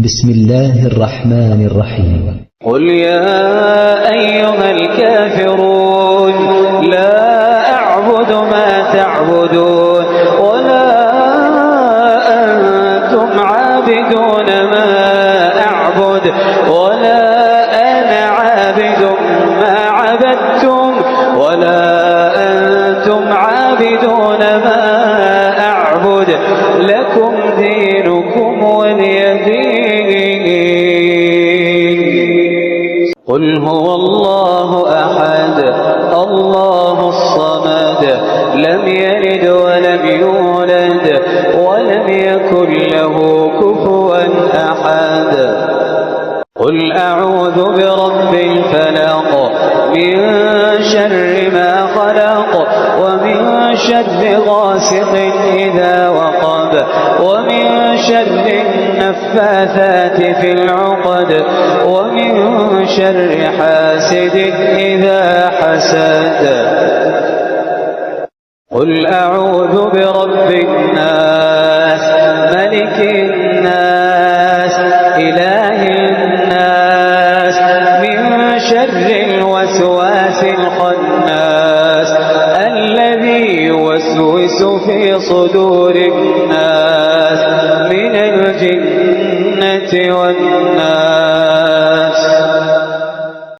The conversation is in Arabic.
بسم الله الرحمن الرحيم. قل يا أيها الكافرون لا أعبد ما تعبدون ولا أنتم عابدون ما أعبد ولا أنا عابد ما عبدتم ولا أنتم عابدون ما أعبد لكم دينكم ولي دين. قل هو الله أحد الله الصمد لم يلد ولم يولد ولم يكن له كفوا أحد. قل أعوذ برب الفلق من شر ما خلق ومن شر غاسق إذا وقب ومن شر النفاثات في العقد ومن شر حاسد إذا حسد. قل أعوذ برب الناس ملك الناس إله الناس من شر الوسواس الخناس الذي يوسوس في صدور الناس من الجنة والناس.